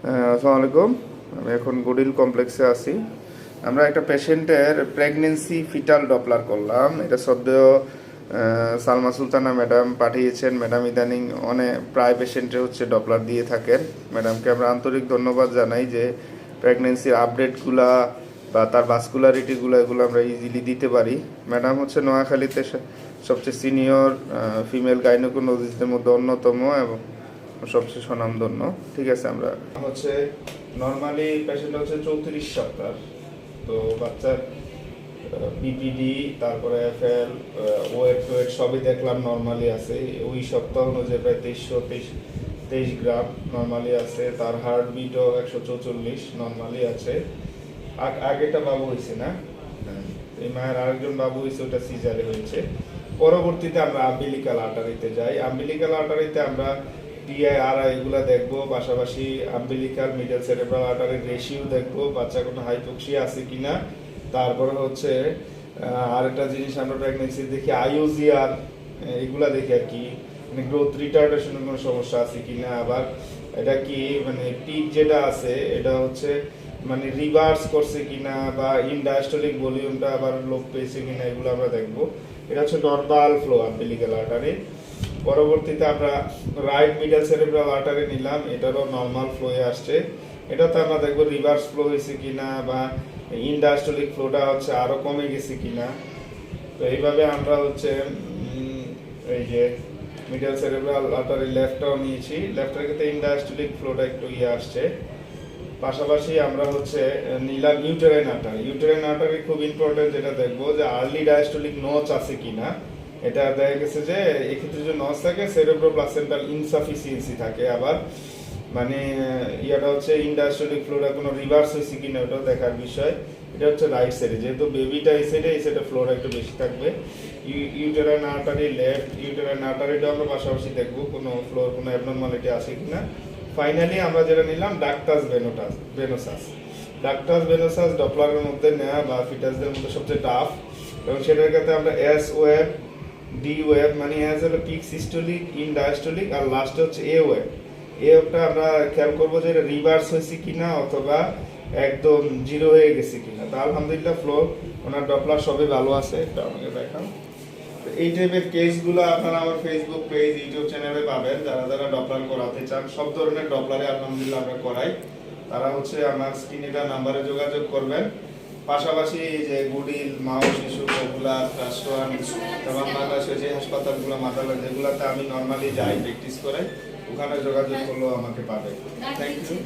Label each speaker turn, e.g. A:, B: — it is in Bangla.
A: আসসালামু আলাইকুম। আমি এখন গুডিল কমপ্লেক্সে আছি। আমরা একটা পেশেন্টের প্রেগনেন্সি ফিটাল ডপলার করলাম। এটা সদ্য সালমা সুলতানা ম্যাডাম পাঠিয়েছেন। ম্যাডাম ইদানিং অনেক প্রায় পেশেন্টে হচ্ছে ডপলার দিয়ে থাকেন। ম্যাডামকে আমরা আন্তরিক ধন্যবাদ জানাই যে প্রেগনেন্সির আপডেটগুলা বা তার ভাস্কুলারিটিগুলো এগুলো আমরা ইজিলি দিতে পারি। ম্যাডাম হচ্ছে নোয়াখালীতে সবচেয়ে সিনিয়র ফিমেল গাইনোকোলজিস্টদের মধ্যে অন্যতম এবং সবচেয়ে স্বনামধন্য। ঠিক আছে, আমরা হচ্ছে নর্মালি পেশেন্ট হচ্ছে 34 সপ্তাহ। তো বাচ্চার বিপিডি তারপরে এফএল ওয়েট সবই দেখলাম নর্মালি আছে। ওই সপ্তাহ অনুযায়ী প্রায় 23 গ্রাম নর্মালি আছে। তার হার্ট বিটও 144 নর্মালি আছে। আগেটা বাবু হয়েছে না, এই মায়ের আরেকজন বাবু হয়েছে, ওটা সিজারে হয়েছে। পরবর্তীতে আমরা আম্বিলিকাল আর্টারিতে যাই। আম্বিলিকাল আর্টারিতে আমরা টিআই এগুলা দেখবো, পাশাপাশি আম্বিলিকাল মিডল সেরেব্রাল আর্টারির রেশিও দেখবো, বাচ্চা কোনো হাইপোক্সিয়া আছে কিনা। তারপরে হচ্ছে আরেকটা জিনিস আমরা প্রেগনেন্সি দেখি আইওজিআর, এগুলা দেখি আর কি, মানে গ্রোথ রিটার্ডেশনের কোনো সমস্যা আছে কিনা। আবার এটা কি মানে পিক যেটা আছে এটা হচ্ছে মানে রিভার্স করছে কিনা, বা ইনডায়াস্টলিক ভলিউমটা আবার লোপ পেয়েছে কিনা, এগুলো আমরা দেখবো। এটা হচ্ছে নর্মাল ফ্লো আম্বিলিকাল আর্টারি। পরবর্তীতে আমরা রাইট মিডল সেরেব্রাল আর্টারি নিলাম, এটারও নর্মাল ফ্লোয়ে আসছে। এটাতে আমরা দেখবো রিভার্স ফ্লো হয়েছে কিনা, বা ইনডায়াস্টলিক ফ্লোটা হচ্ছে আরো কমে গেছে কিনা। তো এইভাবে আমরা হচ্ছে এই যে মিডল সেরেব্রাল আর্টারি লেফটটাও নিয়েছি, লেফটের ক্ষেত্রে ইনডায়াস্টলিক ফ্লোটা একটু আসছে। পাশাপাশি আমরা হচ্ছে নিলাম ইউটেরাইন আর্টারি। ইউটেরাইন আর্টারি খুব ইম্পর্টেন্ট, যেটা দেখবো যে আর্লি ডায়াস্টলিক নচ আছে কিনা। এটা দেখা গেছে যে এক্ষেত্রে যে নচ থাকে সেরেব্রো প্লাসেন্টাল ইনসাফিসিয়েন্সি থাকে। আবার মানে ইয়াটা হচ্ছে ইনডায়াস্টলিক ফ্লোরা কোনো রিভার্স হয়েছে কিনা, ওটাও দেখার বিষয়। এটা হচ্ছে রাইট সাইডে, যেহেতু বেবিটা এই সাইডে ফ্লোরা একটু বেশি থাকবে। ইউটেরাইন আর্টারি লেফট, ইউটেরাইন আর্টারিটা আমরা পাশাপাশি দেখবো কোনো ফ্লোর কোনো অ্যাবনরমালিটি আছে কিনা। ফাইনালি আমরা যেটা নিলাম ডাক্টাস ভেনোসাস। ডাক্টাস ভেনোসাস ডপলারের মধ্যে নেওয়া বা ফিটাসদের মধ্যে সবচেয়ে টাফ, এবং সেটার ক্ষেত্রে আমরা এস ওয়েভ, ডি ওয়েভ, মানে এস হলো পিক সিস্টোলিক, ইন ডায়াস্টোলিক, আর লাস্টে হচ্ছে এ ওয়েভ। এ ওয়েভটা আমরা খেয়াল করবো যে এটা রিভার্স হয়েছে কিনা অথবা একদম জিরো হয়ে গেছে কিনা। তা আলহামদুলিল্লাহ ফ্লো ওনার ডপলার সবই ভালো আছে। এটা আমাকে দেখান। এই টাইপের কেসগুলো আপনারা আমার ফেসবুক পেজ, ইউটিউব চ্যানেলে পাবেন। যারা যারা ডপলার করাতে চান, সব ধরনের ডপলারে আলহামদুলিল্লাহ আমরা করাই। তারা হচ্ছে আমার স্ক্রিনে দেওয়া নাম্বারে যোগাযোগ করবেন। পাশাপাশি যে গুডিল, মাও শিশু, পপুলার, ট্রাস্টওয়ান এবং বাংলাদেশের যে হাসপাতালগুলো মাতালা যেগুলোতে আমি নর্মালি যাই প্র্যাকটিস করে, ওখানে যোগাযোগ করলেও আমাকে পাবে। Thank you.